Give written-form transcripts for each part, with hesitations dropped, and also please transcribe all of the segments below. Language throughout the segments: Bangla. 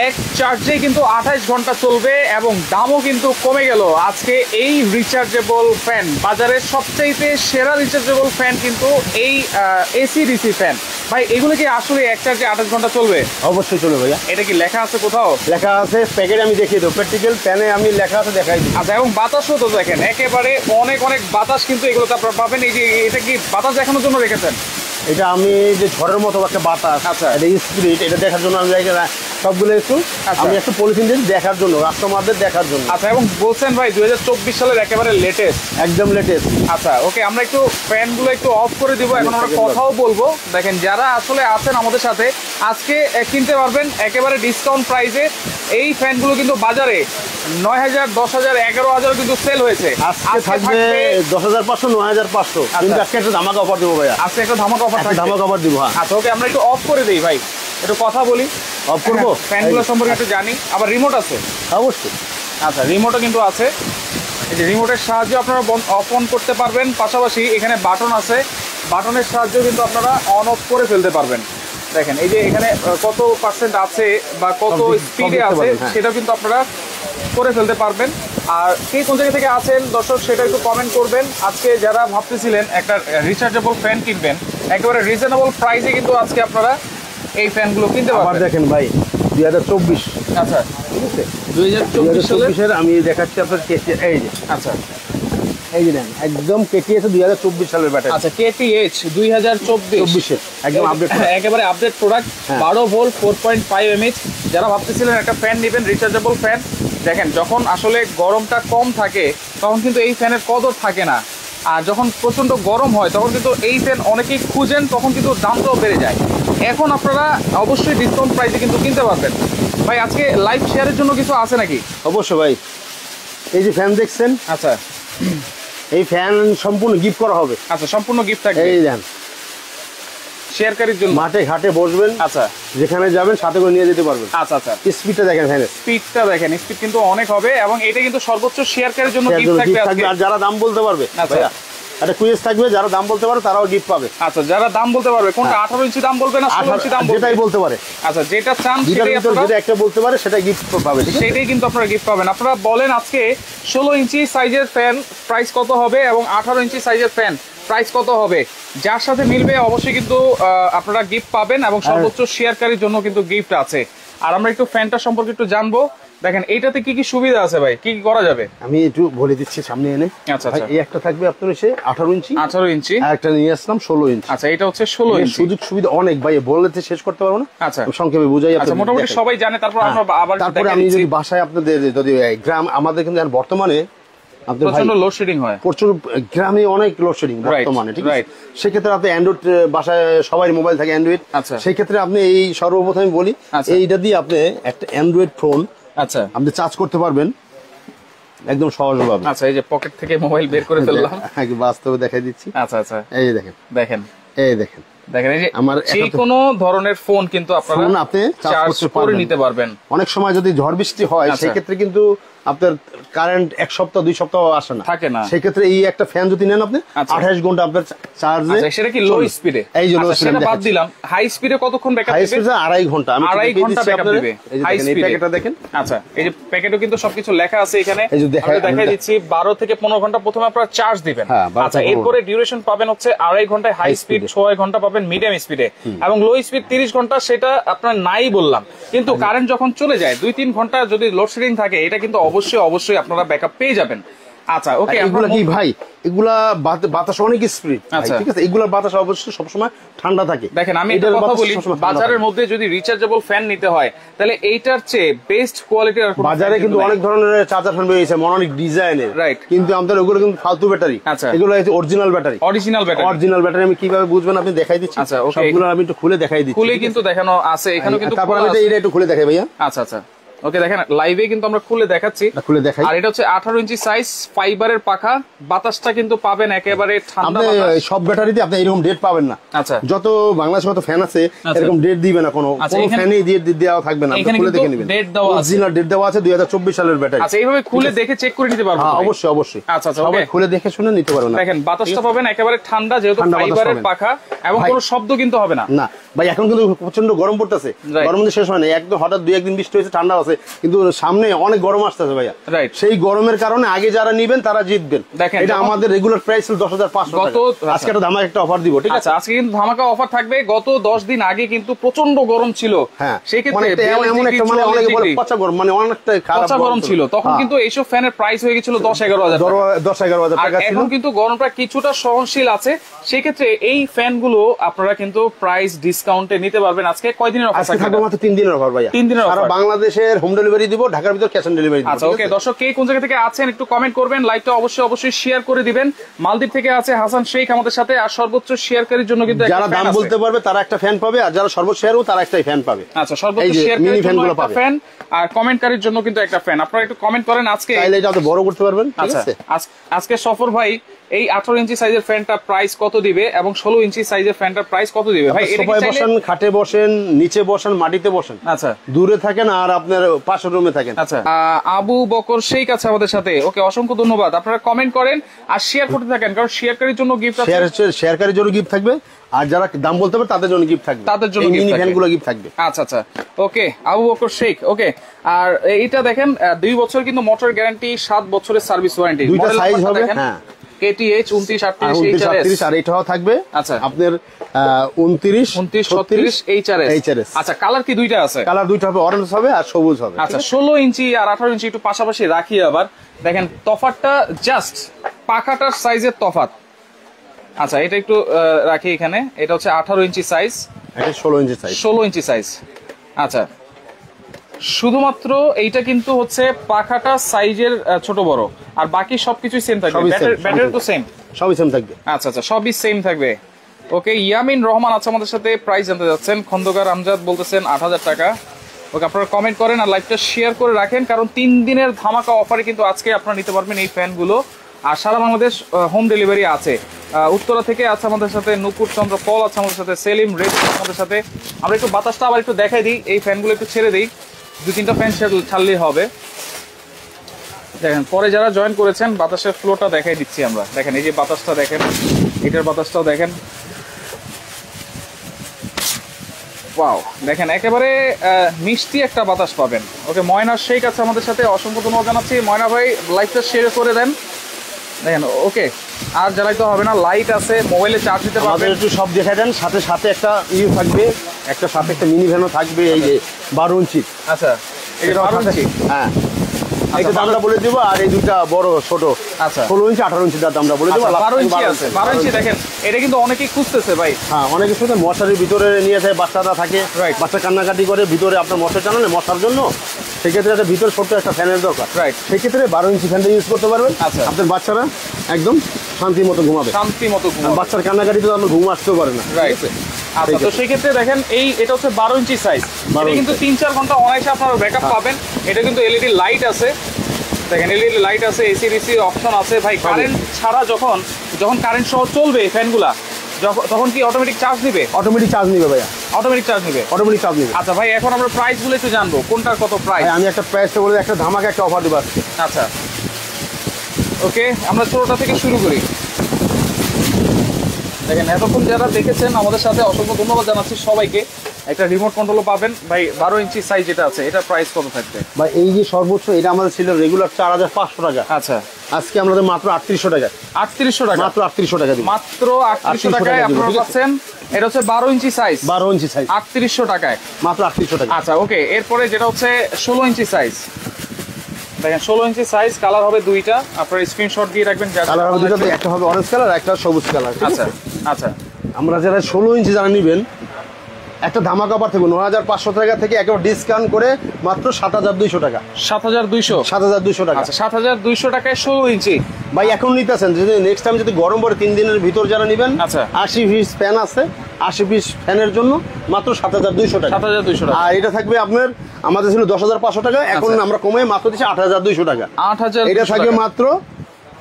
এক চার্জে কিন্তু 28 ঘন্টা চলবে এবং দামও কিন্তু কমে গেল। আজকে এই রিচার্জেবল ফ্যান, বাজারের সবচাইতে সেরা রিচার্জেবল ফ্যান কিন্তু এই এসি ডিসি ফ্যান। ভাই এগুলো কি আসলে এক চার্জে 28 ঘন্টা চলবে? অবশ্যই চলবে ভাইয়া। এটা কি লেখা আছে কোথাও? লেখা আছে প্যাকেটে, আমি দেখিয়ে দেবো। প্র্যাকটিক্যাল ফ্যানে আমি লেখা আছে, দেখাই দিই। আচ্ছা, এবং বাতাসও তো দেখেন একেবারে অনেক অনেক বাতাস কিন্তু এগুলোতে আপনারা পাবেন। এই যে এটা কি বাতাস দেখানোর জন্য রেখেছেন? এটা আমি যে ঝড়ের মতো একটা বাতাস, আচ্ছা, এটা স্পিরিট, এটা দেখার জন্য আমি সবগুলো একটু আমি একটু পলিথিন দিয়ে দেখার জন্য, কাস্টমারদের দেখার জন্য। আচ্ছা, এবং বলছেন ভাই 2024 সালের একেবারে লেটেস্ট, একদম লেটেস্ট। আচ্ছা ওকে, আমরা একটু ফ্যানগুলো একটু অফ করে দিব, এখন আমরা কথাও বলবো। দেখেন যারা আসলে আছেন আমাদের সাথে আজকে কিনতে পারবেন একেবারে ডিসকাউন্ট প্রাইসে। এই ফ্যানগুলো কিন্তু বাজারে 9,000, 10,000, 11,000 কিন্তু সেল হয়েছে। আজকে থাকবে 10,500, 9,500, কিন্তু আজকে একটা ধামাকা অফার দেবো ভাইয়া। আজকে একটা ধামাকা অফার থাকবে, ধামাকা অফার দিব। আচ্ছা ওকে, আমরা একটু অফ করে দিই ভাই, একটু কথা বলি। অফ করবো ফ্যানগুলো সম্পর্কে একটু জানি। আবার রিমোট আছে? অবশ্যই। আচ্ছা, রিমোটও কিন্তু আছে। এই যে রিমোটের সাহায্যে আপনারা অফ অন করতে পারবেন, পাশাপাশি এখানে বাটন আছে, বাটনের সাহায্যে কিন্তু আপনারা অন অফ করে ফেলতে পারবেন। দেখেন এই যে এখানে কত পার্সেন্ট আছে বা কত স্পিডে আছে সেটাও কিন্তু আপনারা করে ফেলতে পারবেন। আর কে কোন জায়গা থেকে আছেন দর্শক সেটা একটু কমেন্ট করবেন। আজকে যারা ভাবতেছিলেন একটা রিচার্জেবল ফ্যান কিনবেন, একেবারে রিজনেবল প্রাইসে কিন্তু আজকে আপনারা এই ফ্যানগুলো কিনতে পারবেন। দেখেন ভাই 2024, আচ্ছা ঠিক আছে, 2024 সালের আমি দেখাচ্ছি আপনার। এই যে আচ্ছা, এই যে দেন, একদম কেটিএস 2024 সালের ব্যাটারি। আচ্ছা, কেটিএইচ 2024 এর একদম আপডেট, একেবারে আপডেট প্রোডাক্ট। 12 volt 4.5 MH. যারা ভাবতেছিলেন একটা ফ্যান নেবেন রিচার্জেবল ফ্যান, দেখেন যখন আসলে গরমটা কম থাকে তখন কিন্তু এই ফ্যানের কদর থাকে না, আর যখন প্রচন্ড গরম হয় তখন কিন্তু এই ফ্যান অনেকেই খুঁজেন, তখন কিন্তু দামটাও বেড়ে যায়। এখন আপনারা অবশ্যই ডিসকাউন্ট প্রাইসে কিন্তু কিনতে পারবেন। ভাই আজকে লাইভ শেয়ারের জন্য কিছু আছে নাকি? অবশ্যই ভাই। এই যে ফ্যান দেখছেন, আচ্ছা, এই ফ্যান সম্পূর্ণ গিফট করা হবে। আচ্ছা, সম্পূর্ণ গিফট থাকবে। এই দেন, শেয়ারকারীর জন্য মাঠে ঘাটে বসবেন, আচ্ছা, যেখানে যাবেন সাথে করে নিয়ে যেতে পারবেন। আচ্ছা আচ্ছা, স্পিডটা দেখেন, ফ্যানের স্পিডটা দেখেন, স্পিড কিন্তু অনেক হবে এবং এটা কিন্তু সর্বোচ্চ শেয়ারকারীর জন্য গিফট থাকবে আজকে। আর যারা দাম বলতে পারবে, আচ্ছা একটা কুইজ থাকবে, যারা দাম বলতে পারে তারাও গিফট পাবে। আচ্ছা, যারা দাম বলতে পারবে, কোনটা 18 ইঞ্চি দাম বলবে না 16 ইঞ্চি দাম বলবে, যেটাই বলতে পারে, আচ্ছা যেটা চান সেটাই আপনারা, যেটা একটা বলতে পারে সেটা গিফট পাবে, সেটাই কিন্তু আপনারা গিফট পাবেন। আপনারা বলেন আজকে 16 ইঞ্চি সাইজের ফ্যান প্রাইস কত হবে এবং 18 ইঞ্চি সাইজের ফ্যান প্রাইস কত হবে, যার সাথে মিলবে অবশ্যই কিন্তু আপনারা গিফট পাবেন এবং সর্বোচ্চ শেয়ারকারীর জন্য কিন্তু গিফট আছে। আর আমরা একটু ফ্যানটা সম্পর্কে একটু জানবো। দেখেন এইটাতে কি কি সুবিধা আছে ভাই, কি কি করা যাবে আমি একটু বলে দিচ্ছি সামনে এনে। আচ্ছা আচ্ছা, এই একটা থাকবে আপনার এসে 18 ইঞ্চি, আর একটা নিয়ে আসলাম 16 ইঞ্চি। আচ্ছা, এটা হচ্ছে 16 ইঞ্চি। সুযোগ সুবিধা অনেক ভাই, বলতে শেষ করতে পারবো না। আচ্ছা, সংক্ষেপে বুঝাই। আচ্ছা, মোটামুটি সবাই জানে। তারপর আমরা আবার তারপরে আমি যদি বাসায় আপনাদের, যদি গ্রাম, আমাদের কিন্তু বর্তমানে প্রচন্ড লোডশেডিং হয়, প্রচুর গ্রামে অনেক লোডশেডিং বর্তমানে, ঠিক আছে। সেক্ষেত্রে আপনি অ্যান্ড্রয়েড, বাসায় সবাই মোবাইল থাকে অ্যান্ড্রয়েড, সেই ক্ষেত্রে আপনি এই সর্বপ্রথমে বলি এইটা দিয়ে আপনি একটা অ্যান্ড্রয়েড ফোন, আচ্ছা, আপনি চার্জ করতে পারবেন একদম সহজভাবে। আচ্ছা, এই যে পকেট থেকে মোবাইল বের করে ফেললাম, বাস্তবে দেখাই দিচ্ছি। আচ্ছা আচ্ছা, এই দেখেন, এই দেখেন, এই যে আমার যে কোনো ধরনের ফোন কিন্তু আপনারা আপনি চার্জ করে নিতে পারবেন। অনেক সময় যদি ঝড় বৃষ্টি হয় সেই ক্ষেত্রে কিন্তু আপনার কারেন্ট 1 সপ্তাহ 2 সপ্তাহ আসে না, থাকে না। সেই ক্ষেত্রে এই একটা ফ্যান যদি নেন আপনি 28 ঘন্টা আপনার চার্জে। সেটা কি লো স্পিডে? এই যে সেটা বাদ দিলাম, হাই স্পিডে কতক্ষণ ব্যাকআপ দিবে? হাই স্পিডে 2.5 ঘন্টা, আমি 2.5 ঘন্টা ব্যাকআপ দিবে হাই স্পিডে। প্যাকেটটা দেখেন, আচ্ছা, এই যে প্যাকেটও কিন্তু সবকিছু লেখা আছে এখানে, আমি দেখাই দিচ্ছি। 12 থেকে 15 ঘন্টা প্রথমে আপনারা চার্জ দিবেন। আচ্ছা, এরপরে ডিউরেশন পাবেন হচ্ছে 2.5 ঘন্টায় হাই স্পিড, 6 ঘন্টা পাবেন মিডিয়াম স্পিডে, এবং লো স্পিড 30 ঘন্টা। সেটা আপনার নাই বললাম, কিন্তু কারেন্ট যখন চলে যায় 2-3 ঘন্টা যদি লোডশেডিং থাকে, এটা কিন্তু অবশ্যই আপনারা ব্যাকআপ পেয়ে যাবেন। আচ্ছা ওকে, এগুলা কি ভাই, এগুলা বাতাস অনেক স্পিড, ঠিক আছে। এগুলা বাতাস অবশ্যই সবসময় ঠান্ডা থাকে। দেখেন আমি একটা কথা বলি, বাজারের মধ্যে যদি রিচার্জেবল ফ্যান নিতে হয় তাহলে এইটার চেয়ে বেস্ট কোয়ালিটির আর বাজারে কিন্তু অনেক ধরনের চার্জার ফ্যান বেরিয়েছে, অনেক ডিজাইনের, রাইট, কিন্তু আমাদের ওগুলো কিন্তু ফালতু ব্যাটারি। আচ্ছা, এগুলো হচ্ছে অরিজিনাল ব্যাটারি। অরিজিনাল ব্যাটারি আমি কিভাবে বুঝবেন আপনি দেখাই দিচ্ছি। আচ্ছা, সবগুলো আমি একটু খুলে দেখাই দিচ্ছি। খুলে কিন্তু দেখানো আছে এখানে, কিন্তু তারপর আমি এটা একটু খুলে দেখাই ভাইয়া। আচ্ছা আচ্ছা, ওকে দেখেন লাইভে কিন্তু আমরা খুলে দেখাচ্ছি, খুলে দেখাই। আর এটা হচ্ছে 18 ইঞ্চি সাইজ, ফাইবারের পাখা, বাতাসটা কিন্তু পাবেন একেবারে ঠান্ডা। আপনি সব ব্যাটারিতে আপনি এরকম ডেট পাবেন না। আচ্ছা, যত বাংলাদেশে কত ফ্যান আছে এরকম ডেট দিবে না, কোনো ফ্যানই ডেট দেওয়া থাকবে না। এখানে খুলে দেখে নেবেন, ডেট দেওয়া আছে, অরিজিনাল ডেট দেওয়া আছে 2024 সালের ব্যাটারি। আচ্ছা, এইভাবে খুলে দেখে চেক করে নিতে পারবো? হ্যাঁ, অবশ্যই অবশ্যই। আচ্ছা আচ্ছা, সবাই খুলে দেখে শুনে নিতে পারবেন। দেখেন বাতাসটা পাবেন একেবারে ঠান্ডা, যেহেতু ফাইবারের পাখা, এবং কোনো শব্দ কিন্তু হবে না। না ভাই, এখন কিন্তু প্রচন্ড গরম পড়তেছে, গরম কিন্তু শেষ হয় না, একদম হঠাৎ 2-1 দিন বৃষ্টি হয়েছে, ঠান্ডা আছে, কিন্তু সামনে অনেক গরম আসতেছে ভাইয়া। রাইট, সেই গরমের কারণে আগে যারা নিবেন তারা জিতবেন। দেখেন এটা আমাদের রেগুলার প্রাইস ছিল 10,500 টাকা, আজকে একটা ধামাকা একটা অফার দিব, ঠিক আছে? আজকে কিন্তু ধামাকা অফার থাকবে। গত 10 দিন আগে কিন্তু প্রচন্ড গরম ছিল, হ্যাঁ, সেই ক্ষেত্রে এমন একটা মানে অনেকে বলে পচা গরম, মানে অনেকটা খারাপ গরম ছিল তখন, কিন্তু এইসব ফ্যানের প্রাইস হয়ে গেছিল 10-11,000 টাকা। এখন কিন্তু গরমটা কিছুটা সহনশীল আছে, সেই ক্ষেত্রে এই ফ্যানগুলো আপনারা কিন্তু প্রাইস ডিসকাউন্টে নিতে পারবেন। আজকে কয়দিনের অফার থাকবে? থাকবে মাত্র 3 দিনের অফার ভাইয়া। 3 দিনের অফার, সারা বাংলাদেশের হোম ডেলিভারি দিব, ঢাকার ভিতর ক্যাশ অন ডেলিভারি দিব। আচ্ছা, ওকে দর্শক, কে কোন জায়গা থেকে আছেন একটু কমেন্ট করবেন, লাইভটা অবশ্যই শেয়ার করে দিবেন। মালদ্বীপ থেকে আছে হাসান শেখ আমাদের সাথে, আর সর্বোচ্চ শেয়ারকারীর জন্য কিন্তু যারা দাম বলতে পারবে তারা একটা ফ্যান পাবে, আর যারা সর্বোচ্চ শেয়ারও তারা একটাই ফ্যান পাবে। আচ্ছা, সর্বোচ্চ শেয়ারকারীর জন্য একটা ফ্যান, আর কমেন্টকারীর জন্য কিন্তু একটা ফ্যান। আপনারা একটু কমেন্ট করেন আজকে, তাইলে এটা বড় করতে পারবেন, ঠিক আছে? আজকে সফর ভাই এই 18 ইঞ্চি সাইজের ফ্যানটা প্রাইস কত দিবে, এবং 16 ইঞ্চি সাইজের ফ্যানটার প্রাইস কত দিবে ভাই? সোফায় বসেন, খাটে বসেন, নিচে বসেন, মাটিতে বসেন, আচ্ছা, দূরে থাকেন আর আপনার পাশের রুমে থাকেন। আচ্ছা, আবু বকর শেখ আছে আমাদের সাথে, ওকে অসংখ্য ধন্যবাদ। আপনারা কমেন্ট করেন আর শেয়ার করতে থাকেন, কারণ শেয়ারকারীর জন্য গিফট আছে, শেয়ারকারীর জন্য গিফট থাকবে, আর যারা দাম বলতে পারবে তাদের জন্য গিফট থাকবে, তাদের জন্য মিনি ফ্যানগুলো গিফট থাকবে। আচ্ছা আচ্ছা, ওকে আবু বকর শেখ, ওকে। আর এইটা দেখেন 2 বছর কিন্তু মোটর গ্যারান্টি, 7 বছরের সার্ভিস ওয়ারেন্টি, দুইটা সাইজ হবে, হ্যাঁ, KTH 2938 আর এটাও থাকবে। আচ্ছা, আপনার 29 36 HRS। আচ্ছা, কালার কি দুইটা আছে? কালার দুইটা হবে, অরেঞ্জ হবে আর সবুজ হবে। আচ্ছা, 16 ইঞ্চি আর 18 ইঞ্চি একটু পাশাপাশি রাখি। আবার দেখেন তফাতটা, জাস্ট পাখাটার সাইজের তফাত। আচ্ছা, এটা একটু রাখি এখানে, এটা হচ্ছে 18 ইঞ্চি সাইজ, এটা 16 ইঞ্চি সাইজ, 16 ইঞ্চি সাইজ। আচ্ছা, শুধুমাত্র এইটা কিন্তু হচ্ছে পাখাটা সাইজের ছোট বড়, আর বাকি সবকিছুই সেম থাকবে, ব্যাটারি তো সেম, সবই সেম থাকবে। আচ্ছা আচ্ছা, সবই সেম থাকবে। ওকে, ইয়ামিন রহমান আছে আমাদের সাথে, প্রাইস জানতে যাচ্ছেন। খন্দকার আমজাদ বলতেছেন 8,000 টাকা। ওকে, আপনারা কমেন্ট করেন আর লাইভটা শেয়ার করে রাখেন, কারণ 3 দিনের ধামাকা অফারে কিন্তু আজকে আপনারা নিতে পারবেন এই ফ্যানগুলো, আর সারা বাংলাদেশ হোম ডেলিভারি আছে। উত্তরা থেকে আছে আমাদের সাথে নূপুর চন্দ্র পল আছে আমাদের সাথে, সেলিম রেড আমাদের সাথে। আমরা একটু বাতাসটা আবার একটু দেখাই দিই, এই ফ্যানগুলো একটু ছেড়ে দিই, 2-3টা ফ্যান ছাড়লেই হবে। দেখেন পরে যারা জয়েন করেছেন বাতাসের ফ্লোটা দেখাই দিচ্ছি আমরা। দেখেন এই যে বাতাসটা দেখেন, এটার বাতাসটাও দেখেন, ওয়াও, দেখেন একেবারে মিষ্টি একটা বাতাস পাবেন। ওকে, ময়না শেখ আছে আমাদের সাথে, অসংখ্য ধন্যবাদ জানাচ্ছি। ময়না ভাই লাইভটা শেয়ার করে দেন। দেখেন, ওকে, আর জ্বালাই তো হবে না, লাইট আছে, মোবাইলে চার্জ দিতে পারবেন। একটু সব দেখাই দেন, সাথে সাথে একটা ইউ থাকবে, সাথে একটা মিনি ভ্যানও থাকবে, এই যে 12 ইঞ্চি। আচ্ছা, এই যে 12 ইঞ্চি, হ্যাঁ, এইটা দামটা বলে দিব, আর এই দুটা বড় ছোট, আচ্ছা 16 ইঞ্চি 18 ইঞ্চি দামটা বলে দিব। 12 ইঞ্চি আছে, 12 ইঞ্চি দেখেন, এটা কিন্তু অনেকেই খুঁজতেছে ভাই। হ্যাঁ, অনেকে শুধু মশারির ভিতরে নিয়ে যায়, বাচ্চারা থাকে, বাচ্চা কান্নাকাটি করে, ভিতরে আপনার মশা টানালে মশার জন্য, সেক্ষেত্রে একটা ভিতরে ছোট্ট একটা ফ্যানের দরকার, রাইট, সেক্ষেত্রে 12 ইঞ্চি ফ্যানটা ইউজ করতে পারবেন। আচ্ছা, আপনার বাচ্চারা একদম শান্তি মতো ঘুমাবে, বাচ্চার কান্নাকাটিতে আপনার ঘুম আসতেও পারে না, রাইট। আচ্ছা, তো সেই ক্ষেত্রে দেখেন এটা হচ্ছে 12 ইঞ্চি সাইজ, এটা কিন্তু 3-4 ঘন্টা অনায়াসে আপনারা ব্যাকআপ পাবেন। এটা কিন্তু এলইডি লাইট আছে, দেখেন এলইডি লাইট আছে, এসি ডিসি অপশন আছে ভাই। কারেন্ট ছাড়া যখন কারেন্ট সহ চলবে ফ্যানগুলা, তখন কি অটোমেটিক চার্জ দিবে? অটোমেটিক চার্জ নিবে ভাইয়া, অটোমেটিক চার্জ নিবে, অটোমেটিক চার্জ নিবে। আচ্ছা ভাই, এখন আমরা প্রাইস গুলো একটু জানবো, কোনটার কত প্রাইস? আমি একটা প্রাইসটা বলে একটা ধামাকা একটা অফার দেব আজকে। আচ্ছা, ওকে, আমরা ছোটটা থেকে শুরু করি। দেখেন এতক্ষণ যারা দেখেছেন আমাদের সাথে অসংখ্য ধন্যবাদ জানাচ্ছি সবাইকে। একটা রিমোট কন্ট্রোলও পাবেন ভাই। 12 ইঞ্চি সাইজ যেটা আছে, এটা প্রাইস কত থাকবে ভাই? এই যে সর্বোচ্চ এটা আমাদের ছিল রেগুলার 4500 টাকা। আচ্ছা, আজকে আমাদের মাত্র 3800 টাকা। 3800 টাকা, মাত্র 3800 টাকা দিই, মাত্র 3800 টাকায় আপনারা পাচ্ছেন। এটা হচ্ছে 12 ইঞ্চি সাইজ, 12 ইঞ্চি সাইজ 3800 টাকায়, মাত্র 3800 টাকা। আচ্ছা, ওকে, এরপরে যেটা হচ্ছে 16 ইঞ্চি সাইজ, দেখেন 16 ইঞ্চি সাইজ, কালার হবে দুইটা, আপনারা স্ক্রিনশট দিয়ে রাখবেন। কালার হবে দুইটা, একটা হবে অরেঞ্জ কালার, একটা সবুজ কালার। আচ্ছা আচ্ছা, আমরা যারা 16 ইঞ্চি যারা নেবেন একটা ধামাকা অফার থাকবে ৯৫০০ টাকা থেকে একেবারে ডিসকাউন্ট করে মাত্র ৭২০০ টাকা। ৭২০০ টাকা। আচ্ছা ৭২০০ টাকায় ১৬ ইঞ্চি ভাই এখন নিতেছেন, যদি নেক্সট টাইম যদি গরম পড়ে ৩ দিনের ভিতর যারা নেবেন, আচ্ছা ৮০ পিস ফ্যান আছে, ৮০ পিস ফ্যানের জন্য মাত্র ৭২০০ টাকা। ৭২০০ টাকা। আর এটা থাকবে আপনার, আমাদের ছিল ১০৫০০ টাকা, এখন আমরা কমে মাত্র দিচ্ছি ৮২০০ টাকা। ৮০০০ এটা থাকবে মাত্র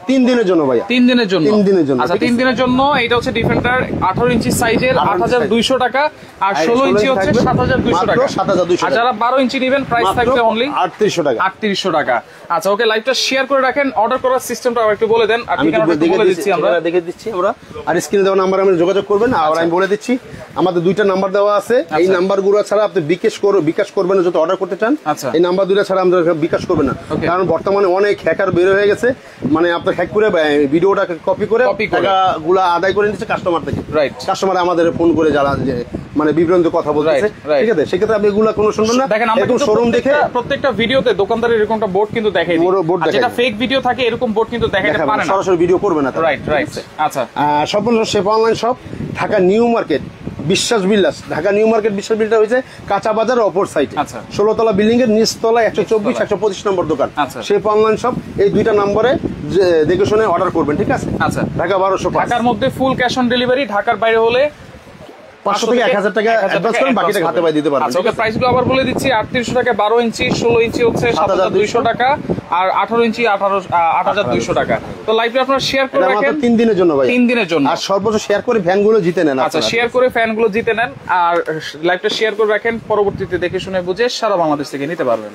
৩ দিনের জন্য ভাইয়া। 3 দিনের জন্য। 3 দিনের জন্য। আচ্ছা 3 দিনের জন্য এটা হচ্ছে ডিফেন্ডার 18 ইঞ্চি সাইজের ৮২০০ টাকা, আর 16 ইঞ্চি হচ্ছে ৭২০০ টাকা। ৭২০০ আর যারা 12 ইঞ্চি নেবেন প্রাইস থাকবে অনলি ৩৮০০ টাকা। ৩৮০০ টাকা। আচ্ছা ওকে, লাইভটা শেয়ার করে রাখেন, অর্ডার করার সিস্টেমটা আবার একটু বলে দেন। আর ঠিকানাটা একটু বলে দিচ্ছি আমরা, দেখে দিচ্ছি আমরা। আর স্ক্রিনে দেওয়া নাম্বারে আপনি যোগাযোগ করবেন। আর আমি বলে দিচ্ছি আমাদের 2টা নাম্বার দেওয়া আছে। এই নাম্বারগুলো ছাড়া আপনি বিকাশ করবেন না, যদি অর্ডার করতে চান। এই নাম্বার 2টা ছাড়া আমরা বিকাশ করবেন না, কারণ বর্তমানে অনেক হ্যাকার বের হয়ে গেছে, মানে আপনার হ্যাক করে ভিডিওটা কপি করে টাকাগুলো আদায় করে নিচ্ছে কাস্টমার থেকে। কাস্টমার আমাদের ফোন করে যারা মানে বিভ্রান্ত কথা বলতেছে, ঠিক আছে, সেক্ষেত্রে আপনি এগুলা কোনো শুনবেন না। দেখেন আমরা কিন্তু শোরুম দেখে প্রত্যেকটা ভিডিওতে দোকানদারের এরকমটা বোর্ড কিন্তু দেখাই দিই, আর যেটা ফেক ভিডিও থাকে এরকম বোর্ড কিন্তু দেখাইতে পারে না, সরাসরি ভিডিও করবে না। রাইট। আচ্ছা সম্পূর্ণ Shefa online shop, Dhaka new market Biswas builders. Dhaka new market Biswas builder হয়েছে কাঁচা বাজারের অপর সাইডে, 16 তলা বিল্ডিং এর নিচতলা 124-125 নম্বর দোকান শেফা অনলাইন শপ। এই 2টা নম্বরে দেখে শুনে অর্ডার করবেন, ঠিক আছে। আচ্ছা ঢাকা 1205। ঢাকার মধ্যে ফুল ক্যাশ অন ডেলিভারি, ঢাকার বাইরে হলে 500 থেকে 1000 টাকা অ্যাডভান্স করেন, বাকিটা হাতে পাই দিতে পারবেন। আচ্ছা ওকে, প্রাইসগুলো আবার বলে দিচ্ছি। ৩৮০০ টাকা 12 ইঞ্চি, 16 ইঞ্চি হচ্ছে ৭২০০ টাকা, আর 18 ইঞ্চি ৮২০০ টাকা। তো লাইভে আপনারা শেয়ার করে রাখেন 3 দিনের জন্য ভাই, 3 দিনের জন্য। আর সর্বোচ্চ শেয়ার করে ফ্যানগুলো জিতে নেন। আচ্ছা শেয়ার করে ফ্যানগুলো জিতে নেন, আর লাইভটা শেয়ার করে রাখেন, পরবর্তীতে দেখে শুনে বুঝে সারা বাংলাদেশ থেকে নিতে পারবেন।